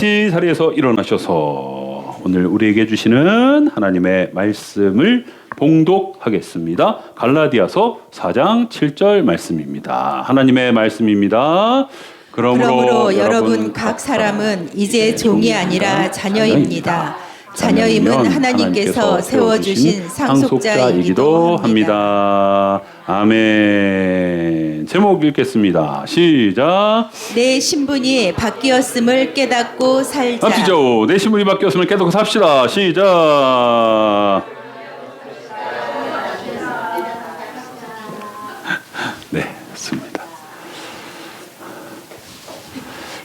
자리에서 일어나셔서 오늘 우리에게 주시는 하나님의 말씀을 봉독하겠습니다. 갈라디아서 4장 7절 말씀입니다. 하나님의 말씀입니다. 그러므로 여러분 각 사람은 이제 종이 아니라 자녀입니다. 자녀임은 하나님께서 세워주신 상속자이기도 합니다. 아멘. 제목 읽겠습니다. 시작. 내 신분이 바뀌었음을 깨닫고 살자. 합시죠. 내 신분이 바뀌었음을 깨닫고 삽시다. 시작. 네, 좋습니다.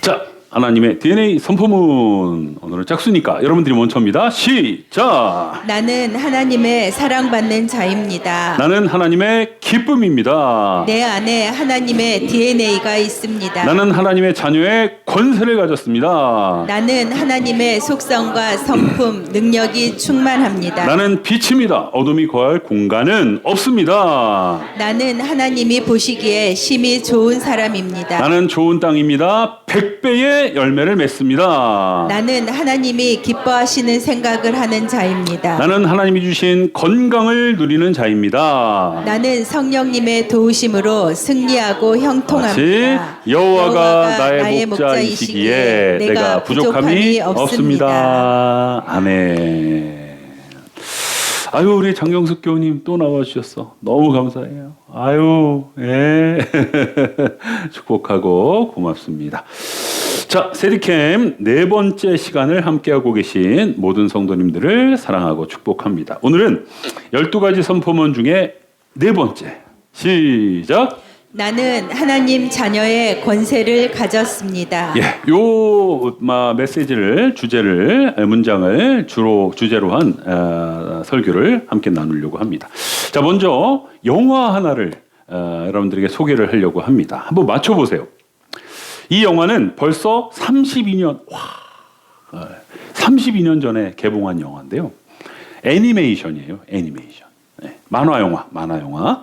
자, 하나님의 DNA 선포문. 오늘은 짝수니까 여러분들이 먼저입니다. 시작. 나는 하나님의 사랑받는 자입니다. 나는 하나님의 기쁨입니다. 내 안에 하나님의 DNA가 있습니다. 나는 하나님의 자녀의 권세를 가졌습니다. 나는 하나님의 속성과 성품, 능력이 충만합니다. 나는 빛입니다. 어둠이 거할 공간은 없습니다. 나는 하나님이 보시기에 심히 좋은 사람입니다. 나는 좋은 땅입니다. 100배의 열매를 맺습니다. 나는 하나님이 기뻐하시는 생각을 하는 자입니다. 나는 하나님이 주신 건강을 누리는 자입니다. 나는 성령님의 도우심으로 승리하고 형통합니다. 여호와가 나의 목자이시기에 내가 부족함이 없습니다. 아멘. 아유, 우리 장경숙 교우님 또 나와주셨어. 너무 감사해요. 아유, 예. 축복하고 고맙습니다. 자, 세리캠 네 번째 시간을 함께하고 계신 모든 성도님들을 사랑하고 축복합니다. 오늘은 12가지 선포문 중에 네 번째. 시작. 나는 하나님 자녀의 권세를 가졌습니다. 예, 요 메시지를 문장을 주제로 한 설교를 함께 나누려고 합니다. 자, 먼저 영화 하나를 여러분들에게 소개를 하려고 합니다. 한번 맞춰보세요. 이 영화는 벌써 32년 전에 개봉한 영화인데요. 애니메이션이에요. 애니메이션. 네, 만화 영화.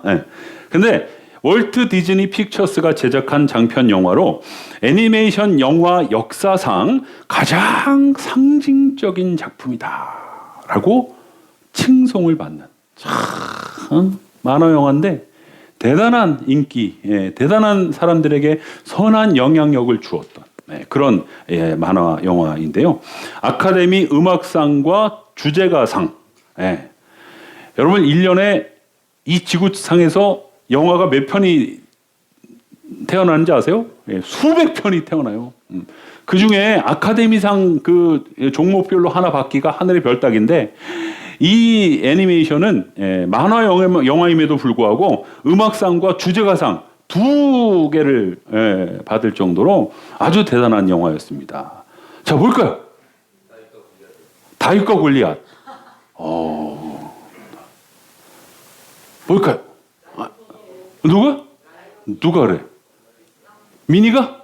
네. 근데 월트 디즈니 픽처스가 제작한 장편 영화로 애니메이션 영화 역사상 가장 상징적인 작품이다라고 칭송을 받는 참 만화 영화인데 대단한 인기, 대단한 사람들에게 선한 영향력을 주었던 그런 만화 영화인데요. 아카데미 음악상과 주제가상. 여러분 1년에 이 지구상에서 영화가 몇 편이 태어나는지 아세요? 수백 편이 태어나요. 그 중에 아카데미상 그 종목별로 하나 받기가 하늘의 별 따기인데 이 애니메이션은 만화 영화임에도 불구하고 음악상과 주제가상 두 개를 받을 정도로 아주 대단한 영화였습니다. 자, 뭘까요? 다윗과 골리앗. 뭘까요? 누가 그래? 미니가?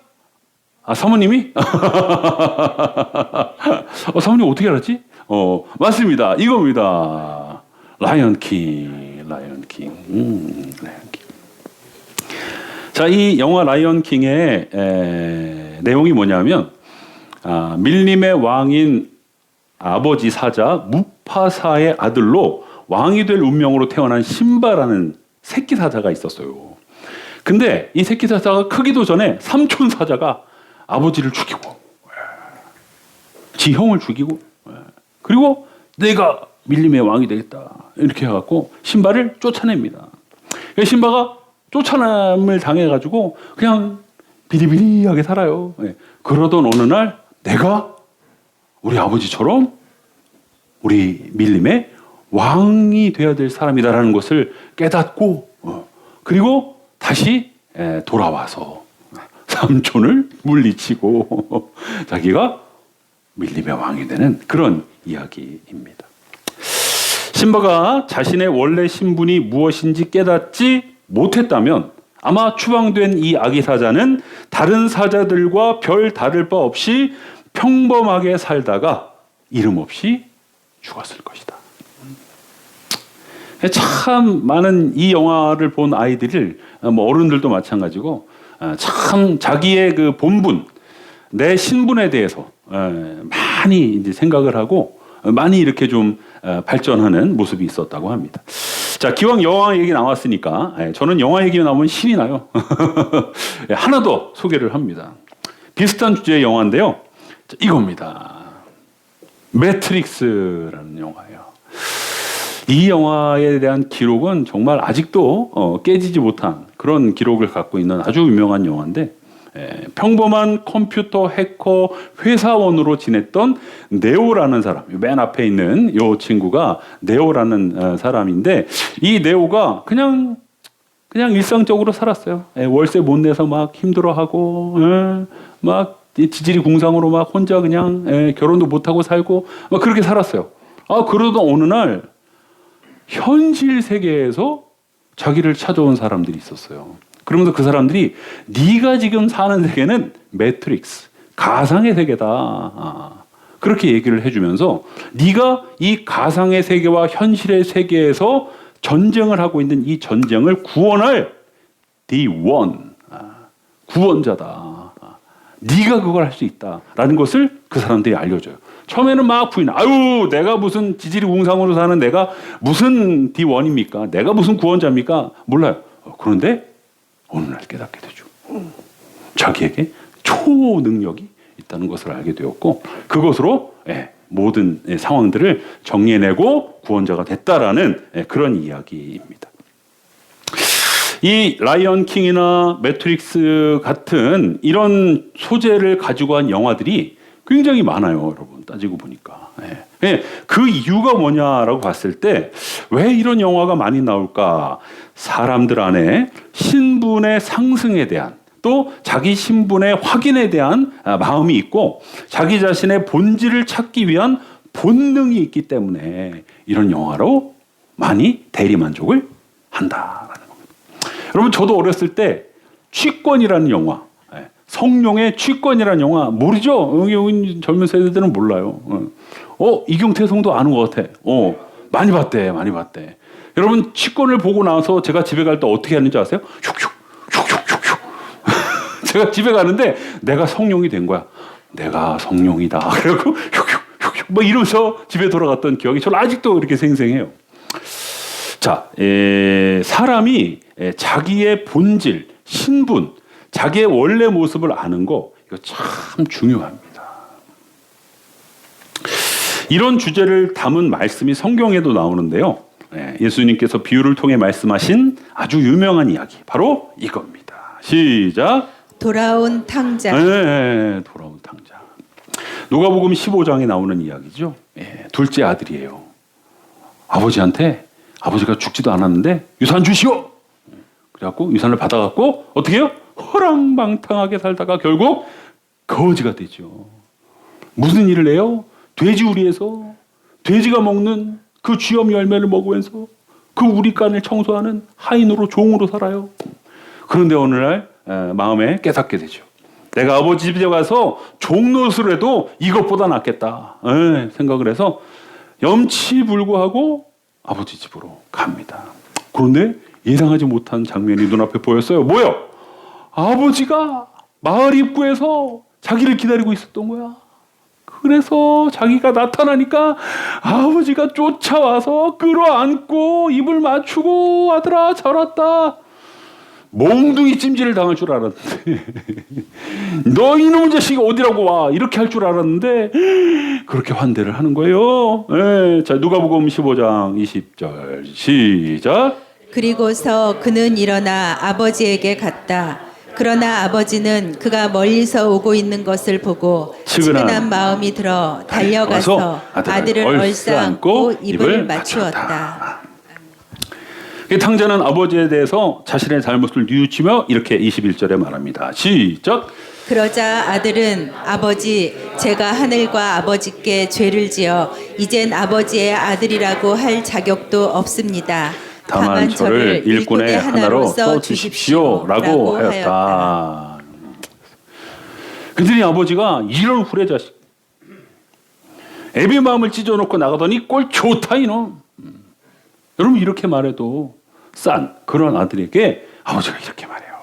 사모님이? 사모님 어떻게 알았지? 맞습니다. 이겁니다. 라이언 킹. 자, 이 영화 라이언 킹의 내용이 뭐냐면, 밀림의 왕인 아버지 사자 무파사의 아들로 왕이 될 운명으로 태어난 심바라는 새끼 사자가 있었어요. 근데 이 새끼 사자가 크기도 전에 삼촌 사자가 아버지를 죽이고, 지 형을 죽이고, 그리고 내가 밀림의 왕이 되겠다 이렇게 해갖고 심바를 쫓아냅니다. 심바가 쫓아남을 당해가지고 그냥 비리비리하게 살아요. 그러던 어느 날 내가 우리 아버지처럼 우리 밀림의 왕이 되어야 될 사람이다라는 것을 깨닫고 그리고 다시 돌아와서 삼촌을 물리치고 자기가 밀림의 왕이 되는 그런 이야기입니다. 심바가 자신의 원래 신분이 무엇인지 깨닫지 못했다면 아마 추방된 이 아기 사자는 다른 사자들과 별 다를 바 없이 평범하게 살다가 이름 없이 죽었을 것이다. 참 많은 이 영화를 본 아이들을 어른들도 마찬가지고 참 자기의 그 본분, 내 신분에 대해서 많이 이제 생각을 하고 많이 이렇게 좀 발전하는 모습이 있었다고 합니다. 자, 기왕 영화 얘기 나왔으니까 저는 영화 얘기 나오면 신이 나요. 하나 더 소개를 합니다. 비슷한 주제의 영화인데요. 자, 이겁니다. 매트릭스라는 영화예요. 이 영화에 대한 기록은 정말 아직도 깨지지 못한 그런 기록을 갖고 있는 아주 유명한 영화인데, 평범한 컴퓨터 해커 회사원으로 지냈던 네오라는 사람, 맨 앞에 있는 이 친구가 네오라는 사람인데, 이 네오가 그냥 일상적으로 살았어요. 월세 못 내서 막 힘들어하고, 막 지질이 궁상으로 막 혼자 그냥 결혼도 못하고 살고 막 그렇게 살았어요. 그러던 어느 날 현실 세계에서 자기를 찾아온 사람들이 있었어요. 그러면서 그 사람들이 네가 지금 사는 세계는 매트릭스, 가상의 세계다. 그렇게 얘기를 해주면서 네가 이 가상의 세계와 현실의 세계에서 전쟁을 하고 있는 이 전쟁을 구원할 The One, 구원자다. 네가 그걸 할 수 있다라는 것을 그 사람들이 알려줘요. 처음에는 막 부인, 아유, 내가 무슨 지질이 웅상으로 사는 내가 무슨 D1입니까? 내가 무슨 구원자입니까? 몰라요. 그런데 어느 날 깨닫게 되죠. 자기에게 초능력이 있다는 것을 알게 되었고, 그것으로 모든 상황들을 정리해내고 구원자가 됐다라는 그런 이야기입니다. 이 라이언 킹이나 매트릭스 같은 이런 소재를 가지고 한 영화들이 굉장히 많아요, 여러분. 따지고 보니까. 그 이유가 뭐냐라고 봤을 때 왜 이런 영화가 많이 나올까? 사람들 안에 신분의 상승에 대한, 또 자기 신분의 확인에 대한 마음이 있고, 자기 자신의 본질을 찾기 위한 본능이 있기 때문에 이런 영화로 많이 대리만족을 한다라는 겁니다. 여러분, 저도 어렸을 때 취권이라는 영화, 성룡의 취권이라는 영화 모르죠? 여기 젊은 세대들은 몰라요. 이경태 성도 아는 것 같아. 많이 봤대. 여러분, 취권을 보고 나서 제가 집에 갈 때 어떻게 하는지 아세요? 슉슉. 제가 집에 가는데 내가 성룡이 된 거야. 내가 성룡이다. 그래갖고 슉슉 뭐 이러면서 집에 돌아갔던 기억이 저는 아직도 이렇게 생생해요. 자, 사람이 자기의 본질, 신분, 자기의 원래 모습을 아는 거, 이거 참 중요합니다. 이런 주제를 담은 말씀이 성경에도 나오는데요. 예수님께서 비유를 통해 말씀하신 아주 유명한 이야기, 바로 이겁니다. 시작. 돌아온 탕자. 돌아온 탕자. 누가복음 15장에 나오는 이야기죠. 둘째 아들이에요. 아버지한테, 아버지가 죽지도 않았는데 유산 주시오. 그래갖고 유산을 받아갖고 어떻게 해요? 허랑방탕하게 살다가 결국 거지가 되죠. 무슨 일을 해요? 돼지우리에서 돼지가 먹는 그 쥐염 열매를 먹으면서 그 우리간을 청소하는 하인으로, 종으로 살아요. 그런데 어느 날 마음에 깨닫게 되죠. 내가 아버지 집에 가서 종노릇을 해도 이것보다 낫겠다 생각을 해서 염치불구하고 아버지 집으로 갑니다. 그런데 예상하지 못한 장면이 눈앞에 보였어요. 뭐요? 아버지가 마을 입구에서 자기를 기다리고 있었던 거야. 그래서 자기가 나타나니까 아버지가 쫓아와서 끌어안고 입을 맞추고 아들아 잘 왔다. 몽둥이 찜질을 당할 줄 알았는데 너 이놈의 자식이 어디라고 와, 이렇게 할 줄 알았는데 그렇게 환대를 하는 거예요. 자, 누가복음 15장 20절 시작. 그리고서 그는 일어나 아버지에게 갔다. 그러나 아버지는 그가 멀리서 오고 있는 것을 보고 측은한 마음이 들어 달려가서 아들을 얼싸안고 입을 맞추었다. 탕자는 아버지에 대해서 자신의 잘못을 뉘우치며 이렇게 21절에 말합니다. 시작. 그러자 아들은 아버지, 제가 하늘과 아버지께 죄를 지어 이젠 아버지의 아들이라고 할 자격도 없습니다. 다만 저를 일꾼의 하나로 써주십시오라고 하였다. 그랬더니 아버지가 이런 후레자식, 애비 마음을 찢어놓고 나가더니 꼴 좋다 이놈. 여러분, 이렇게 말해도 싼 그런 아들에게 아버지가 이렇게 말해요.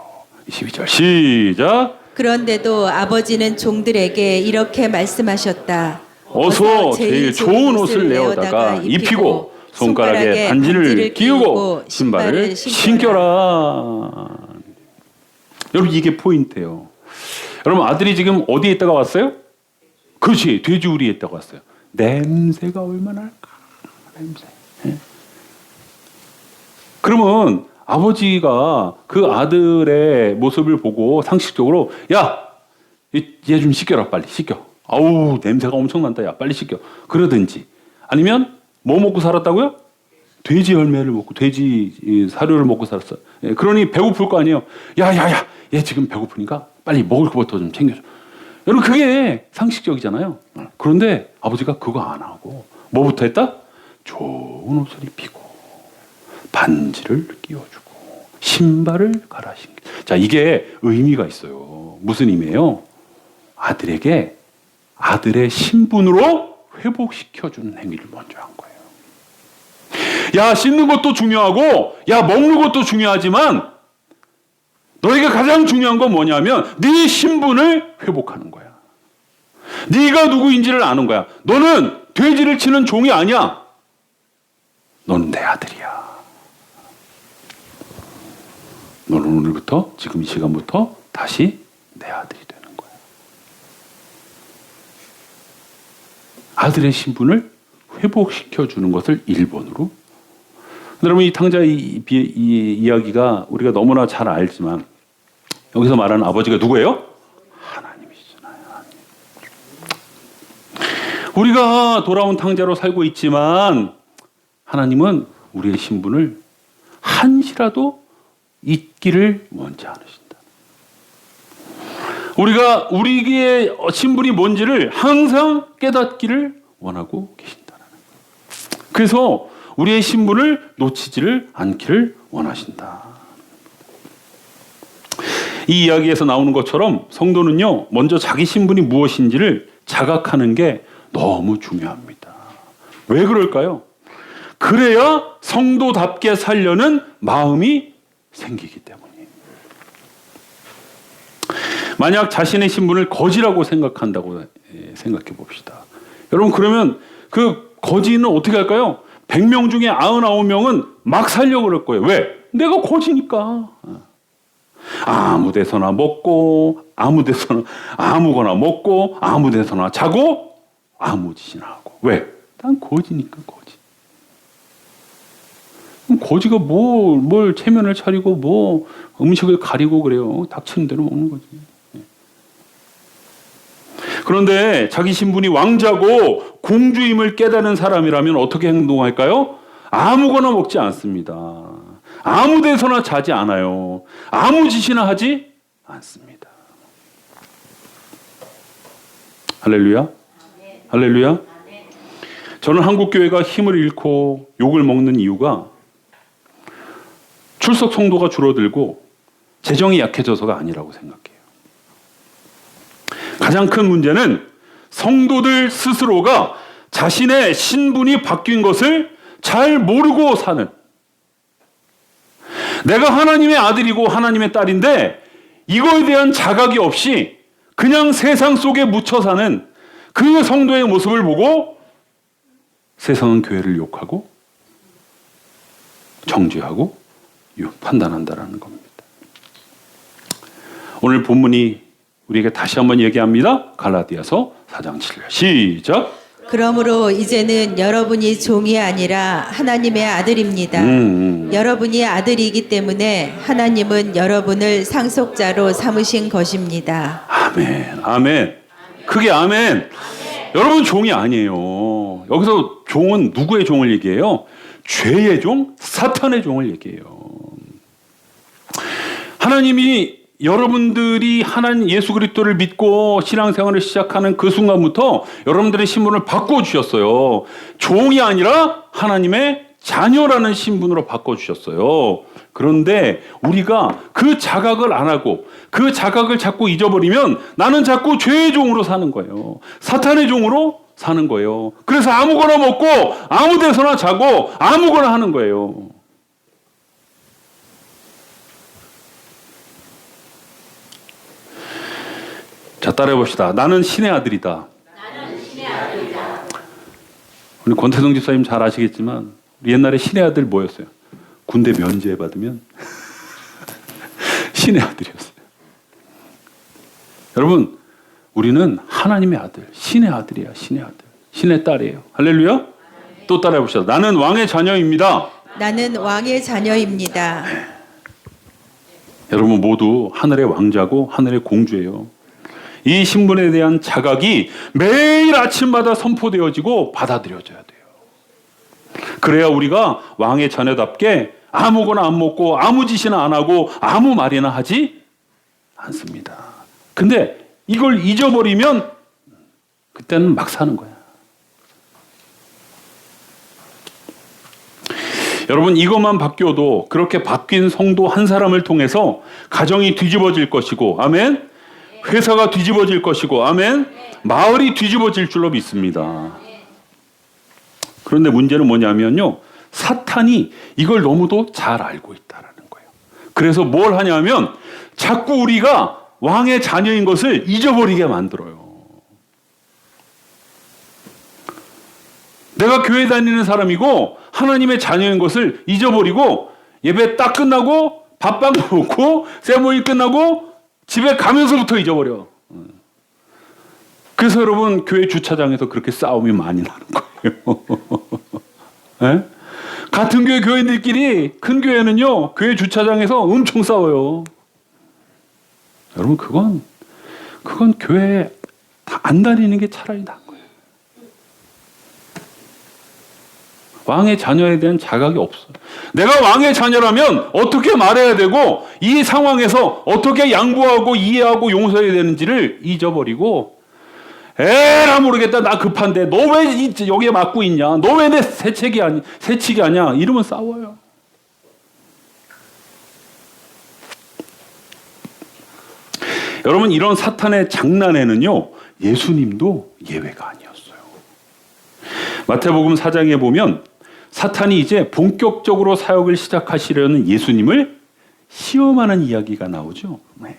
22절 시작. 그런데도 아버지는 종들에게 이렇게 말씀하셨다. 어서 제일 좋은 옷을 내어다가 입히고 손가락에 반지를 끼우고 신발을 신겨라. 여러분, 이게 포인트예요. 여러분, 아들이 지금 어디에 있다가 왔어요? 그렇지, 돼지우리에 있다가 왔어요. 냄새가 얼마나 날까? 냄새. 예? 그러면 아버지가 그 아들의 모습을 보고 상식적으로, 야, 얘 좀 씻겨라, 빨리 씻겨. 아우, 냄새가 엄청 난다, 야, 빨리 씻겨. 그러든지, 아니면 뭐 먹고 살았다고요? 돼지 열매를 먹고 돼지 사료를 먹고 살았어. 예, 그러니 배고플 거 아니에요. 야야야, 얘 지금 배고프니까 빨리 먹을 것부터 좀 챙겨줘. 여러분, 그게 상식적이잖아요. 그런데 아버지가 그거 안 하고 뭐부터 했다? 좋은 옷을 입히고 반지를 끼워주고 신발을 갈아 신기. 자, 이게 의미가 있어요. 무슨 의미예요? 아들에게 아들의 신분으로 회복시켜주는 행위를 먼저 한 거예요. 야, 씻는 것도 중요하고, 야, 먹는 것도 중요하지만, 너에게 가장 중요한 건 뭐냐면, 네 신분을 회복하는 거야. 네가 누구인지를 아는 거야. 너는 돼지를 치는 종이 아니야. 너는 내 아들이야. 너는 오늘부터, 지금 이 시간부터 다시 내 아들이 되는 거야. 아들의 신분을 회복시켜주는 것을 1번으로. 여러분, 이 탕자 이 이야기가 우리가 너무나 잘 알지만 여기서 말하는 아버지가 누구예요? 하나님이시잖아요. 하나님. 우리가 돌아온 탕자로 살고 있지만 하나님은 우리의 신분을 한시라도 잊기를 원치 않으신다. 우리가 우리의 신분이 뭔지를 항상 깨닫기를 원하고 계신다는 거예요. 그래서 우리의 신분을 놓치지를 않기를 원하신다. 이 이야기에서 나오는 것처럼 성도는요, 먼저 자기 신분이 무엇인지를 자각하는 게 너무 중요합니다. 왜 그럴까요? 그래야 성도답게 살려는 마음이 생기기 때문이에요. 만약 자신의 신분을 거지라고 생각한다고 생각해 봅시다. 여러분, 그러면 그 거지는 어떻게 할까요? 100명 중에 99명은 막 살려고 그럴 거예요. 왜? 내가 거지니까. 아무 데서나 먹고, 아무 데서나, 아무거나 먹고, 아무 데서나 자고, 아무 짓이나 하고. 왜? 난 거지니까, 거지. 그럼 거지가 뭘 체면을 차리고, 뭐 음식을 가리고 그래요. 닥치는 대로 먹는 거지. 그런데 자기 신분이 왕자고 공주임을 깨달은 사람이라면 어떻게 행동할까요? 아무거나 먹지 않습니다. 아무 데서나 자지 않아요. 아무 짓이나 하지 않습니다. 할렐루야. 할렐루야. 저는 한국교회가 힘을 잃고 욕을 먹는 이유가 출석 성도가 줄어들고 재정이 약해져서가 아니라고 생각해요. 가장 큰 문제는 성도들 스스로가 자신의 신분이 바뀐 것을 잘 모르고 사는, 내가 하나님의 아들이고 하나님의 딸인데 이거에 대한 자각이 없이 그냥 세상 속에 묻혀 사는 그 성도의 모습을 보고 세상은 교회를 욕하고 정죄하고 판단한다라는 겁니다. 오늘 본문이 우리에게 다시 한번 얘기합니다. 갈라디아서 4장 7절 시작. 그러므로 이제는 여러분이 종이 아니라 하나님의 아들입니다. 여러분이 아들이기 때문에 하나님은 여러분을 상속자로 삼으신 것입니다. 아멘. 아멘. 크게 아멘. 여러분, 종이 아니에요. 여기서 종은 누구의 종을 얘기해요? 죄의 종, 사탄의 종을 얘기해요. 하나님이 여러분들이 하나님 예수 그리스도를 믿고 신앙생활을 시작하는 그 순간부터 여러분들의 신분을 바꿔주셨어요. 종이 아니라 하나님의 자녀라는 신분으로 바꿔주셨어요. 그런데 우리가 그 자각을 안 하고 그 자각을 자꾸 잊어버리면 나는 자꾸 죄의 종으로 사는 거예요. 사탄의 종으로 사는 거예요. 그래서 아무거나 먹고 아무 데서나 자고 아무거나 하는 거예요. 따라해 봅시다. 나는 신의 아들이다. 우리 권태성 집사님 잘 아시겠지만 옛날에 신의 아들 뭐였어요? 군대 면제 받으면 신의 아들이었어요. 여러분, 우리는 하나님의 아들, 신의 아들이야. 신의 아들, 신의 딸이에요. 할렐루야. 또 따라해 봅시다. 나는 왕의 자녀입니다. 나는 왕의 자녀입니다. 여러분 모두 하늘의 왕자고 하늘의 공주예요. 이 신분에 대한 자각이 매일 아침마다 선포되어지고 받아들여져야 돼요. 그래야 우리가 왕의 자녀답게 아무거나 안 먹고 아무 짓이나 안 하고 아무 말이나 하지 않습니다. 근데 이걸 잊어버리면 그때는 막 사는 거야. 여러분, 이것만 바뀌어도 그렇게 바뀐 성도 한 사람을 통해서 가정이 뒤집어질 것이고, 아멘. 회사가 뒤집어질 것이고, 아멘. 마을이 뒤집어질 줄로 믿습니다. 그런데 문제는 뭐냐면요, 사탄이 이걸 너무도 잘 알고 있다라는 거예요. 그래서 뭘 하냐면 자꾸 우리가 왕의 자녀인 것을 잊어버리게 만들어요. 내가 교회 다니는 사람이고 하나님의 자녀인 것을 잊어버리고 예배 딱 끝나고 밥방 먹고 세모임 끝나고 집에 가면서부터 잊어버려. 그래서 여러분, 교회 주차장에서 그렇게 싸움이 많이 나는 거예요. 네? 같은 교회 교인들끼리, 큰 교회는요 교회 주차장에서 엄청 싸워요. 여러분, 그건 교회에 안 다니는 게 차라리 나은 거예요. 왕의 자녀에 대한 자각이 없어. 내가 왕의 자녀라면 어떻게 말해야 되고 이 상황에서 어떻게 양보하고 이해하고 용서해야 되는지를 잊어버리고, 에라 모르겠다, 나 급한데 너 왜 여기에 맡고 있냐, 너 왜 내 새치기 아니야, 이러면 싸워요. 여러분, 이런 사탄의 장난에는요 예수님도 예외가 아니었어요. 마태복음 4장에 보면 사탄이 이제 본격적으로 사역을 시작하시려는 예수님을 시험하는 이야기가 나오죠. 네.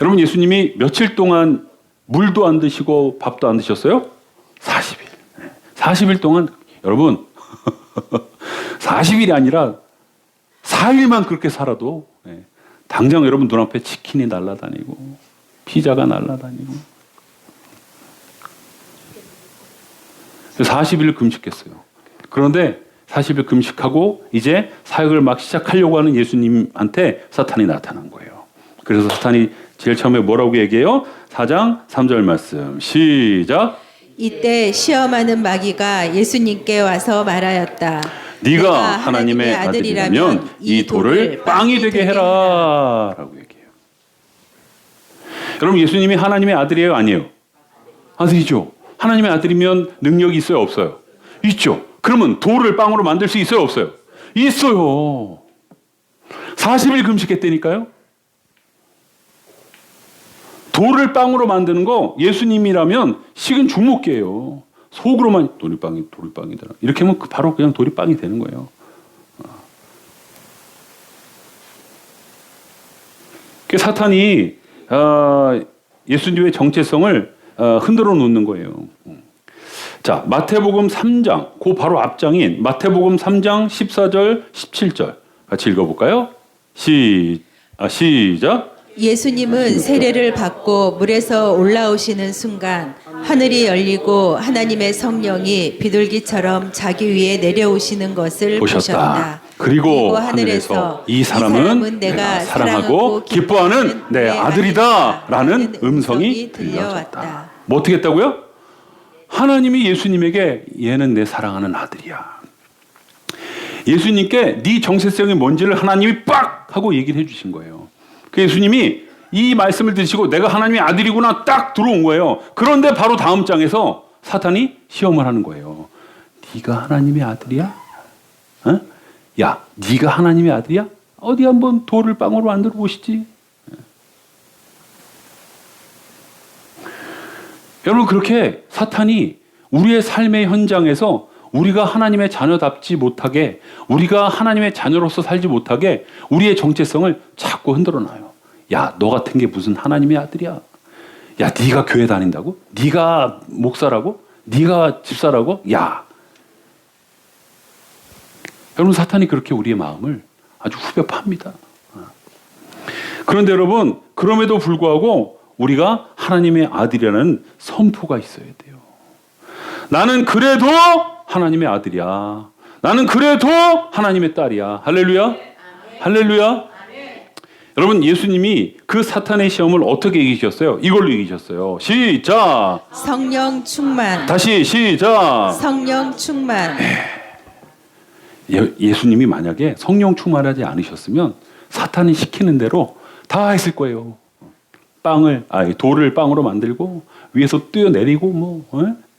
여러분, 예수님이 며칠 동안 물도 안 드시고 밥도 안 드셨어요? 40일. 네. 40일 동안, 여러분 40일이 아니라 4일만 그렇게 살아도 네. 당장 여러분 눈앞에 치킨이 날아다니고 피자가 날아다니고 40일 금식했어요. 그런데 40일 금식하고 이제 사역을 막 시작하려고 하는 예수님한테 사탄이 나타난 거예요. 그래서 사탄이 제일 처음에 뭐라고 얘기해요? 4장 3절 말씀 시작. 이때 시험하는 마귀가 예수님께 와서 말하였다. 네가 하나님의 아들이라면 이 돌을 빵이 되게 해라 라고 얘기해요. 여러분, 예수님이 하나님의 아들이에요, 아니에요? 아들이죠. 하나님의 아들이면 능력이 있어요, 없어요? 있죠. 그러면 돌을 빵으로 만들 수 있어요, 없어요? 있어요. 40일 금식했다니까요. 돌을 빵으로 만드는 거 예수님이라면 식은 죽 먹기예요. 속으로만 돌이 빵이다 이렇게 하면 바로 그냥 돌이 빵이 되는 거예요. 그 사탄이 예수님의 정체성을 흔들어 놓는 거예요. 자, 마태복음 3장, 그 바로 앞장인 마태복음 3장 14절, 17절 같이 읽어볼까요? 시작. 예수님은 세례를 받고 물에서 올라오시는 순간 하늘이 열리고 하나님의 성령이 비둘기처럼 자기 위에 내려오시는 것을 보셨다. 그리고 하늘에서 이 사람은 내가 사랑하고 기뻐하는 내 아들이다 라는 음성이 들려왔다. 뭐 어떻게 했다고요? 하나님이 예수님에게 얘는 내 사랑하는 아들이야. 예수님께 네 정체성이 뭔지를 하나님이 빡 하고 얘기를 해주신 거예요. 그 예수님이 이 말씀을 들으시고 내가 하나님의 아들이구나 딱 들어온 거예요. 그런데 바로 다음 장에서 사탄이 시험을 하는 거예요. 네가 하나님의 아들이야? 어? 야, 네가 하나님의 아들이야? 어디 한번 돌을 빵으로 만들어 보시지. 여러분, 그렇게 사탄이 우리의 삶의 현장에서 우리가 하나님의 자녀답지 못하게, 우리가 하나님의 자녀로서 살지 못하게 우리의 정체성을 자꾸 흔들어 놔요. 야, 너 같은 게 무슨 하나님의 아들이야? 야, 네가 교회 다닌다고? 네가 목사라고? 네가 집사라고? 야. 여러분, 사탄이 그렇게 우리의 마음을 아주 후벼 팝니다. 그런데 여러분, 그럼에도 불구하고 우리가 하나님의 아들이라는 선포가 있어야 돼요. 나는 그래도 하나님의 아들이야. 나는 그래도 하나님의 딸이야. 할렐루야. 할렐루야. 여러분, 예수님이 그 사탄의 시험을 어떻게 이기셨어요? 이걸로 이기셨어요. 시작. 성령 충만. 다시 시작. 성령 충만. 예수님이 만약에 성령 충만하지 않으셨으면 사탄이 시키는 대로 다 했을 거예요. 돌을 빵으로 만들고 위에서 뛰어내리고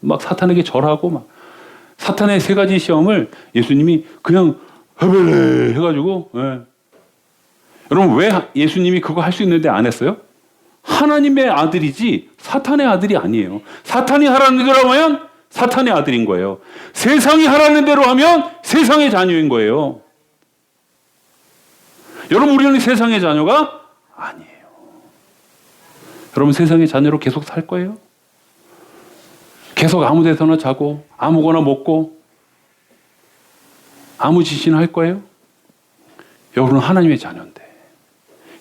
막 사탄에게 절하고 막 사탄의 세 가지 시험을 예수님이 그냥 헤벨레 해가지고 여러분, 왜 예수님이 그거 할 수 있는데 안 했어요? 하나님의 아들이지 사탄의 아들이 아니에요. 사탄이 하라는 대로 하면 사탄의 아들인 거예요. 세상이 하라는 대로 하면 세상의 자녀인 거예요. 여러분, 우리는 세상의 자녀가 아니에요. 여러분, 세상의 자녀로 계속 살 거예요? 계속 아무 데서나 자고 아무거나 먹고 아무 짓이나 할 거예요? 여러분은 하나님의 자녀인데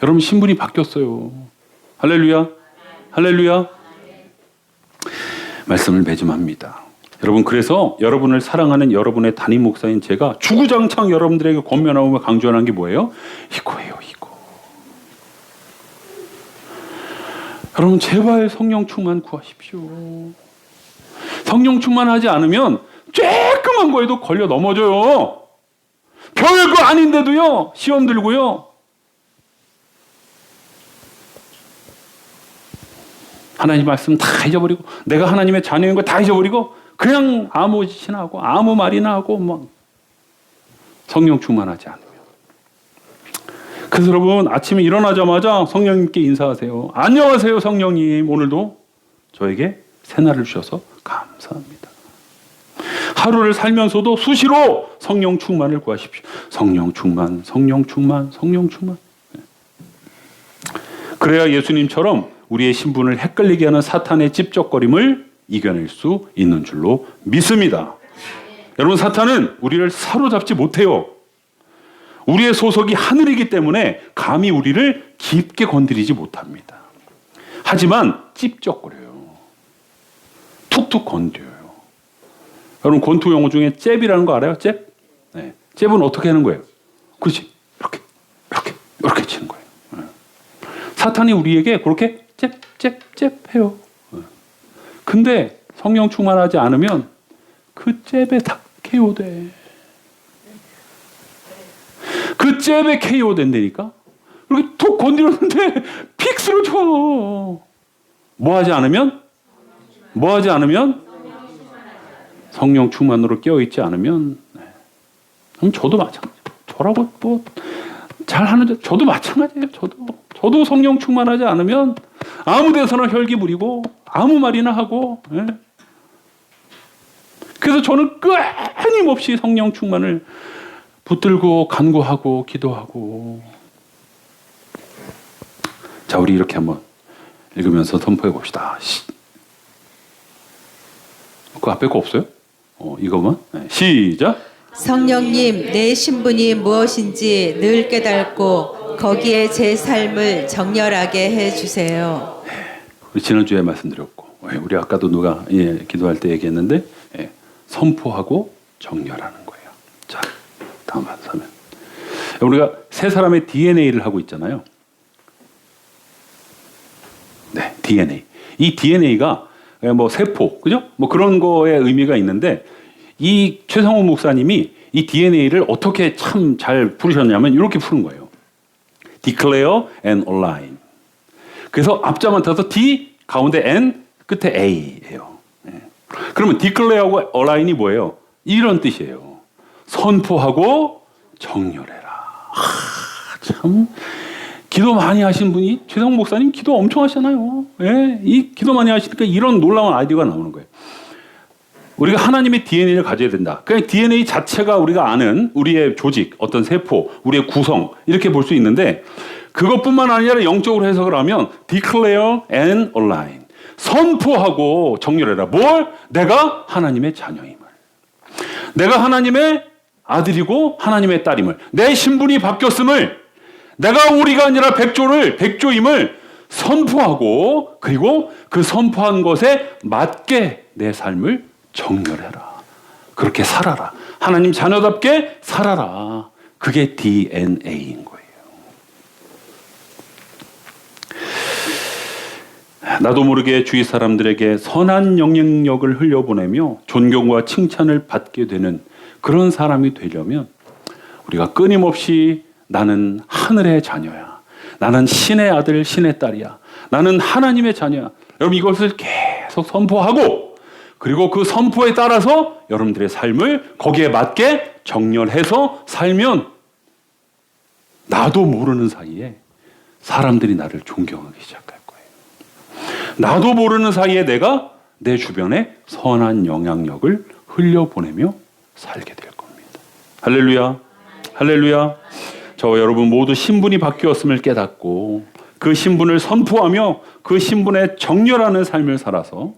여러분 신분이 바뀌었어요. 할렐루야. 할렐루야. 말씀을 매짐합니다. 여러분, 그래서 여러분을 사랑하는 여러분의 담임 목사인 제가 주구장창 여러분들에게 권면하고 강조하는 게 뭐예요? 이거예요, 이거. 여러분, 제발 성령 충만 구하십시오. 성령 충만하지 않으면 쬐끔한 거에도 걸려 넘어져요. 별거 아닌데도요, 시험 들고요. 하나님 말씀 다 잊어버리고 내가 하나님의 자녀인 거 다 잊어버리고 그냥 아무 짓이나 하고 아무 말이나 하고 뭐 성령 충만하지 않으면. 그래서 여러분, 아침에 일어나자마자 성령님께 인사하세요. 안녕하세요, 성령님. 오늘도 저에게 새날을 주셔서 감사합니다. 하루를 살면서도 수시로 성령 충만을 구하십시오. 성령 충만, 성령 충만, 성령 충만. 그래야 예수님처럼 우리의 신분을 헷갈리게 하는 사탄의 찝쩍거림을 이겨낼 수 있는 줄로 믿습니다. 여러분, 사탄은 우리를 사로잡지 못해요. 우리의 소속이 하늘이기 때문에 감히 우리를 깊게 건드리지 못합니다. 하지만 찝쩍거려요. 툭툭 건드려요. 여러분, 권투 용어 중에 잽이라는 거 알아요? 잽? 네. 잽은 어떻게 하는 거예요? 그렇지. 이렇게 치는 거예요. 네. 사탄이 우리에게 그렇게 잽 해요. 근데 성령 충만하지 않으면 그 잽에 다 KO 돼. 그 잽에 KO 된다니까? 이렇게 톡 건드렸는데 픽 쓰러져. 뭐 하지 않으면? 성령 충만으로 깨어있지 않으면. 그럼 저도 마찬가지예요. 저라고 뭐 잘하는데 저도 마찬가지예요. 저도 성령 충만하지 않으면 아무 데서나 혈기 부리고 아무 말이나 하고. 그래서 저는 끊임없이 성령 충만을 붙들고 간구하고 기도하고. 자, 우리 이렇게 한번 읽으면서 선포해 봅시다. 그 앞에 거 없어요? 이거만? 시작. 성령님, 내 신분이 무엇인지 늘 깨닫고 거기에 제 삶을 정렬하게 해주세요. 우리 지난주에 말씀드렸고, 우리 아까도 누가 기도할 때 얘기했는데, 선포하고 정렬하는 거예요. 자, 다음 화면. 우리가 세 사람의 DNA를 하고 있잖아요. 네, DNA. 이 DNA가 뭐 세포, 그죠? 뭐 그런 거에 의미가 있는데, 이 최성호 목사님이 이 DNA를 어떻게 참 잘 풀으셨냐면 이렇게 푸는 거예요. Declare and align. 그래서 앞자만 타서 D, 가운데 N, 끝에 A예요. 그러면 declare하고 align이 뭐예요? 이런 뜻이에요. 선포하고 정렬해라. 참 기도 많이 하신 분이 최성호 목사님 기도 엄청 하시잖아요. 이 기도 많이 하시니까 이런 놀라운 아이디어가 나오는 거예요. 우리가 하나님의 DNA를 가져야 된다. 그냥 DNA 자체가 우리가 아는 우리의 조직, 어떤 세포, 우리의 구성 이렇게 볼 수 있는데 그것뿐만 아니라 영적으로 해석을 하면 declare and align. 선포하고 정렬해라. 뭘? 내가 하나님의 자녀임을. 내가 하나님의 아들이고 하나님의 딸임을. 내 신분이 바뀌었음을. 내가 오리가 아니라 백조임을 선포하고, 그리고 그 선포한 것에 맞게 내 삶을 정렬해라. 그렇게 살아라. 하나님 자녀답게 살아라. 그게 DNA인 거예요. 나도 모르게 주위 사람들에게 선한 영향력을 흘려보내며 존경과 칭찬을 받게 되는 그런 사람이 되려면 우리가 끊임없이 나는 하늘의 자녀야. 나는 신의 아들, 신의 딸이야. 나는 하나님의 자녀야. 여러분 이것을 계속 선포하고, 그리고 그 선포에 따라서 여러분들의 삶을 거기에 맞게 정렬해서 살면 나도 모르는 사이에 사람들이 나를 존경하기 시작할 거예요. 나도 모르는 사이에 내가 내 주변에 선한 영향력을 흘려보내며 살게 될 겁니다. 할렐루야. 할렐루야. 저와 여러분 모두 신분이 바뀌었음을 깨닫고 그 신분을 선포하며 그 신분에 정렬하는 삶을 살아서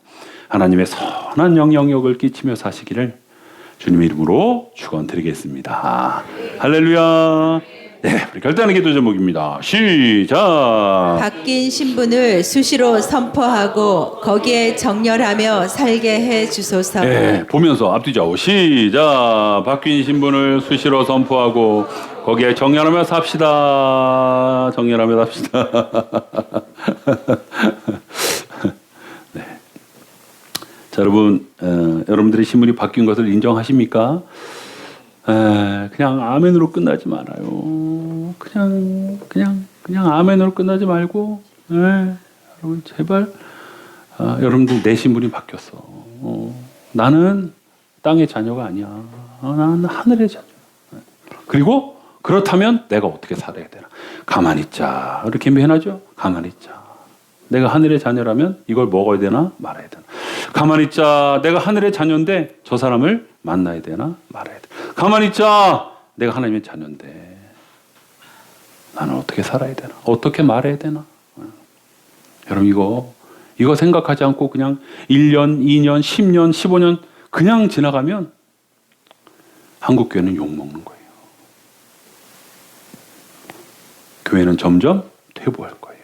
하나님의 선한 영향력을 끼치며 사시기를 주님의 이름으로 축원드리겠습니다. 할렐루야. 네, 우리 결단의 기도 제목입니다. 시작. 바뀐 신분을 수시로 선포하고 거기에 정렬하며 살게 해 주소서. 네, 보면서 앞뒤 좌우 시작. 바뀐 신분을 수시로 선포하고 거기에 정렬하며 삽시다. 정렬하며 삽시다. 네. 자, 여러분, 여러분들의 신분이 바뀐 것을 인정하십니까? 그냥 아멘으로 끝나지 말아요. 그냥 아멘으로 끝나지 말고, 여러분 제발, 여러분들 내 신분이 바뀌었어. 나는 땅의 자녀가 아니야. 나는 하늘의 자녀. 그리고 그렇다면 내가 어떻게 살아야 되나? 가만히 있자. 이렇게 표현하죠. 가만히 있자. 내가 하늘의 자녀라면 이걸 먹어야 되나 말아야 되나? 가만히 있자. 내가 하늘의 자녀인데 저 사람을 만나야 되나 말아야 되나? 가만히 있자. 내가 하나님의 자녀인데 나는 어떻게 살아야 되나? 어떻게 말해야 되나? 여러분 이거 생각하지 않고 그냥 1년, 2년, 10년, 15년 그냥 지나가면 한국 교회는 욕먹는 거예요. 교회는 점점 퇴보할 거예요.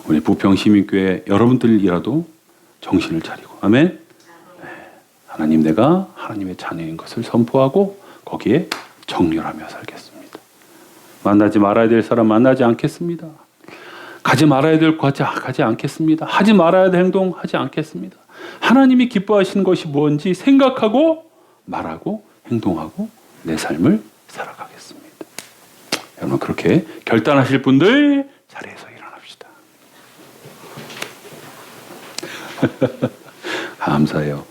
우리 부평시민교회 여러분들이라도 정신을 차리고, 아멘. 하나님, 내가 하나님의 자녀인 것을 선포하고 거기에 정렬하며 살겠습니다. 만나지 말아야 될 사람 만나지 않겠습니다. 가지 말아야 될 곳 가지 않겠습니다. 하지 말아야 될 행동 하지 않겠습니다. 하나님이 기뻐하시는 것이 뭔지 생각하고 말하고 행동하고 내 삶을 살아가겠습니다. 여러분 그렇게 결단하실 분들 자리에서 일어납시다. 감사해요.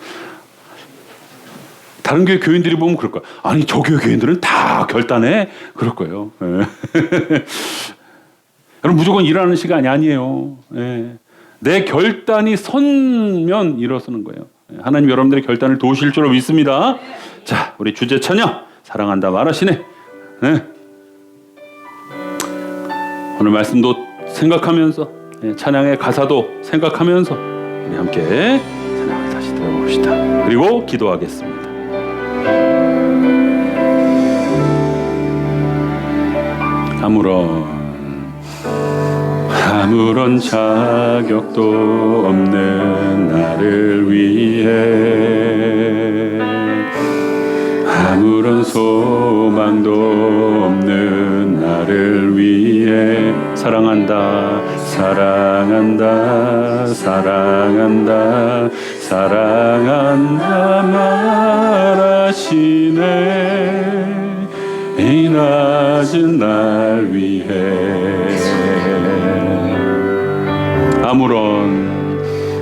다른 교회 교인들이 보면 그럴 거야. 아니 저 교회 교인들은 다 결단해. 그럴 거예요. 여러분 무조건 일어나는 시간이 아니에요. 내 결단이 선면 일어서는 거예요. 하나님 여러분들의 결단을 도우실 줄로 믿습니다. 자, 우리 주제 찬양 사랑한다 말하시네. 오늘 말씀도 생각하면서 찬양의 가사도 생각하면서 우리 함께 찬양을 다시 들어봅시다. 그리고 기도하겠습니다. 아무런 자격도 없는 나를 위해 아무런 소망도 없는 나를 위해 사랑한다 사랑한다 사랑한다 사랑한다 말하시네 이 낮은 날 위해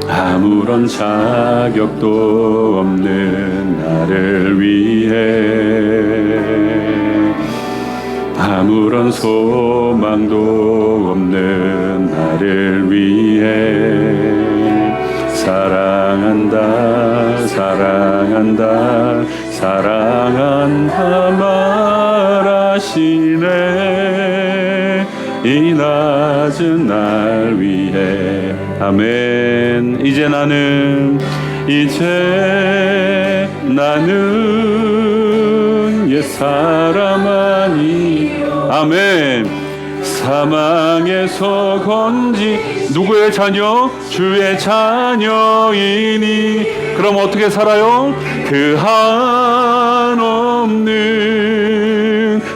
아무런 자격도 없는 나를 위해 아무런 소망도 없는 나를 위해 사랑한다 사랑한다 사랑한다 말하시네 이 낮은 날 위해 아멘. 이제 나는 옛사람 아니. 아멘. 사망에서 건지 누구의 자녀? 주의 자녀이니. 그럼 어떻게 살아요? 그 한없는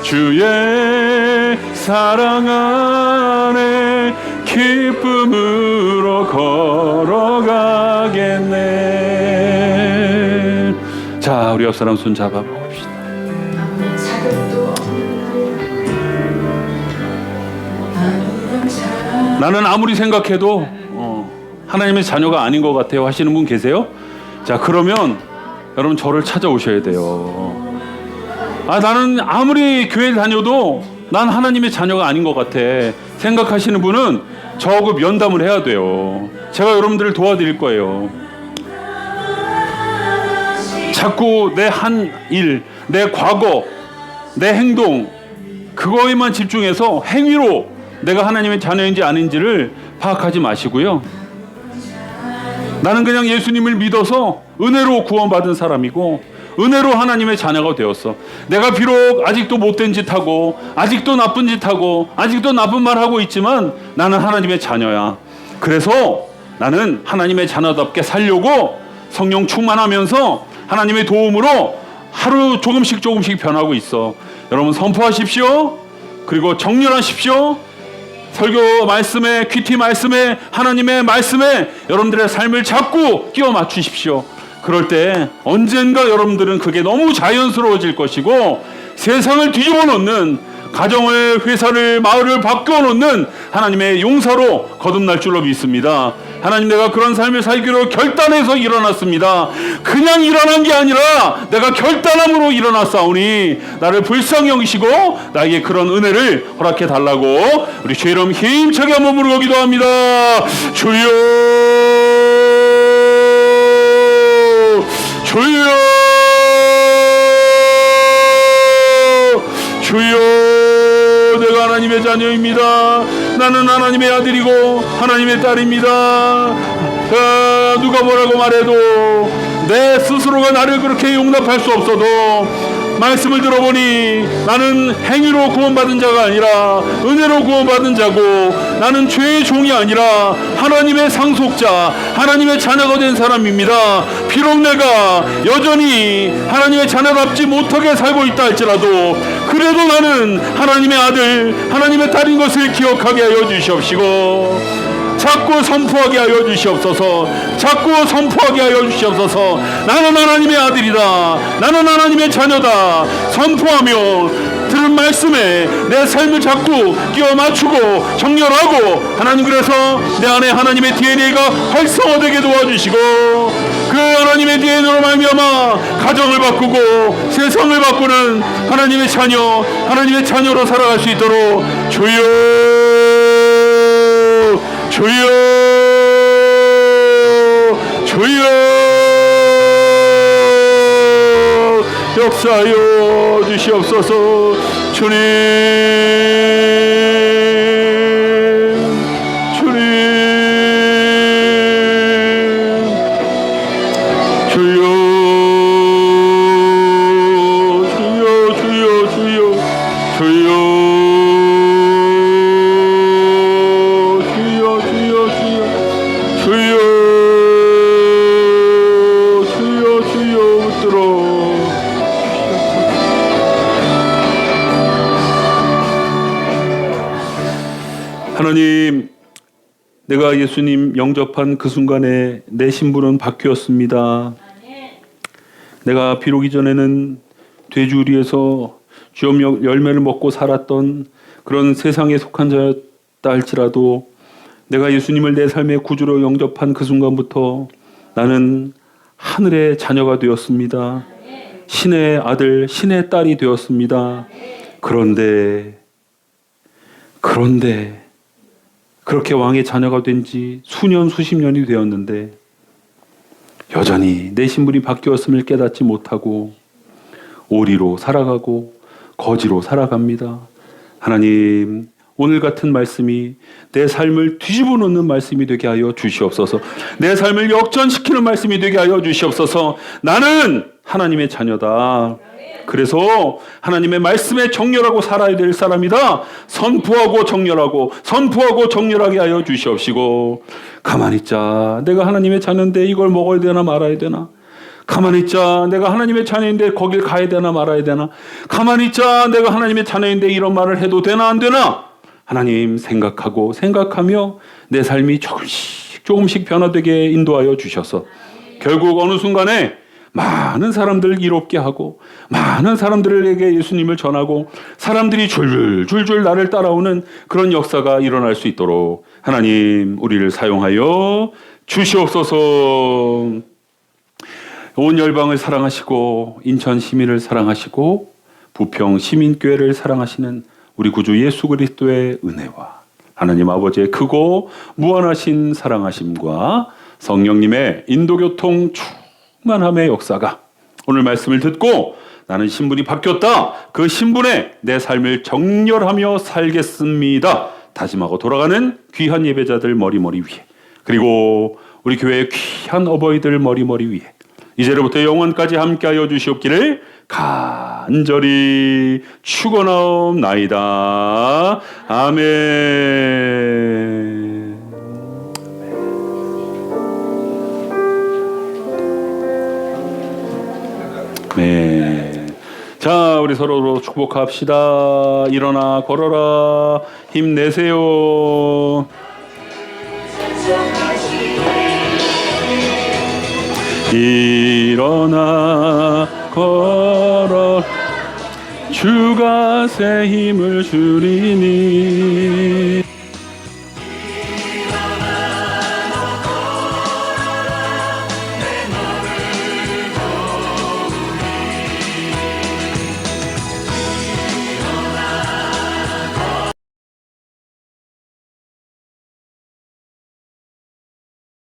주의 사랑 안에 기쁨으로 걸어가겠네. 자, 우리 옆 사람 손 잡아봅시다. 나는 아무리 생각해도 하나님의 자녀가 아닌 것 같아요 하시는 분 계세요? 자, 그러면 여러분 저를 찾아오셔야 돼요. 나는 아무리 교회를 다녀도 난 하나님의 자녀가 아닌 것 같아 생각하시는 분은 저하고 면담을 해야 돼요. 제가 여러분들을 도와드릴 거예요. 자꾸 내 한 일, 내 과거, 내 행동 그거에만 집중해서 행위로 내가 하나님의 자녀인지 아닌지를 파악하지 마시고요. 나는 그냥 예수님을 믿어서 은혜로 구원받은 사람이고 은혜로 하나님의 자녀가 되었어. 내가 비록 아직도 못된 짓 하고 아직도 나쁜 짓 하고 아직도 나쁜 말 하고 있지만 나는 하나님의 자녀야. 그래서 나는 하나님의 자녀답게 살려고 성령 충만하면서 하나님의 도움으로 하루 조금씩 변하고 있어. 여러분 선포하십시오. 그리고 정렬하십시오. 설교 말씀에, 큐티 말씀에, 하나님의 말씀에 여러분들의 삶을 자꾸 끼워 맞추십시오. 그럴 때 언젠가 여러분들은 그게 너무 자연스러워질 것이고 세상을 뒤집어 놓는, 가정을, 회사를, 마을을 바꾸어 놓는 하나님의 용사로 거듭날 줄로 믿습니다. 하나님, 내가 그런 삶을 살기로 결단해서 일어났습니다. 그냥 일어난 게 아니라 내가 결단함으로 일어났사오니 나를 불쌍히 여기시고 나에게 그런 은혜를 허락해 달라고 우리 주의 이름 힘차게 한번 부르고 기도합니다. 주여, 주여, 주여, 내가 하나님의 자녀입니다. 나는 하나님의 아들이고 하나님의 딸입니다. 누가 뭐라고 말해도 내 스스로가 나를 그렇게 용납할 수 없어도 말씀을 들어보니 나는 행위로 구원받은 자가 아니라 은혜로 구원받은 자고, 나는 죄의 종이 아니라 하나님의 상속자, 하나님의 자녀가 된 사람입니다. 비록 내가 여전히 하나님의 자녀답지 못하게 살고 있다 할지라도 그래도 나는 하나님의 아들, 하나님의 딸인 것을 기억하게 하여 주시옵시고 자꾸 선포하게 하여 주시옵소서. 자꾸 선포하게 하여 주시옵소서. 나는 하나님의 아들이다, 나는 하나님의 자녀다 선포하며 들은 말씀에 내 삶을 자꾸 끼워 맞추고 정렬하고, 하나님 그래서 내 안에 하나님의 DNA가 활성화되게 도와주시고 그 하나님의 DNA로 말미암아 가정을 바꾸고 세상을 바꾸는 하나님의 자녀, 하나님의 자녀로 살아갈 수 있도록 주여, 주여, 주여 역사하여 주시옵소서. 주님, 주님, 주여, 주여, 주여, 주여, 주여, 하나님, 내가 예수님 영접한 그 순간에 내 신분은 바뀌었습니다. 내가 비록 이전에는 돼지우리에서 주염 열매를 먹고 살았던 그런 세상에 속한 자였다 할지라도 내가 예수님을 내 삶의 구주로 영접한 그 순간부터 나는 하늘의 자녀가 되었습니다. 신의 아들, 신의 딸이 되었습니다. 그런데 그렇게 왕의 자녀가 된 지 수년 수십 년이 되었는데 여전히 내 신분이 바뀌었음을 깨닫지 못하고 오리로 살아가고 거지로 살아갑니다. 하나님, 오늘 같은 말씀이 내 삶을 뒤집어 놓는 말씀이 되게 하여 주시옵소서. 내 삶을 역전시키는 말씀이 되게 하여 주시옵소서. 나는 하나님의 자녀다. 그래서 하나님의 말씀에 정렬하고 살아야 될 사람이다. 선포하고 정렬하게 하여 주시옵시고, 가만히 있자. 내가 하나님의 자녀인데 이걸 먹어야 되나 말아야 되나? 가만히 있자. 내가 하나님의 자녀인데 거길 가야 되나 말아야 되나? 가만히 있자. 내가 하나님의 자녀인데 이런 말을 해도 되나 안 되나? 하나님 생각하며 내 삶이 조금씩 변화되게 인도하여 주셔서 결국 어느 순간에 많은 사람들을 이롭게 하고 많은 사람들에게 예수님을 전하고 사람들이 줄줄 나를 따라오는 그런 역사가 일어날 수 있도록 하나님 우리를 사용하여 주시옵소서. 온 열방을 사랑하시고 인천 시민을 사랑하시고 부평 시민교회를 사랑하시는 우리 구주 예수 그리스도의 은혜와 하나님 아버지의 크고 무한하신 사랑하심과 성령님의 인도교통 충만함의 역사가 오늘 말씀을 듣고 나는 신분이 바뀌었다. 그 신분에 내 삶을 정렬하며 살겠습니다. 다짐하고 돌아가는 귀한 예배자들 머리머리 위에, 그리고 우리 교회의 귀한 어버이들 머리머리 위에 이제로부터 영원까지 함께하여 주시옵기를 간절히 축원하옵나이다. 아멘. 네. 자, 우리 서로 축복합시다. 일어나 걸어라. 힘내세요. 일어나 걸어 주가 새 힘을 주리니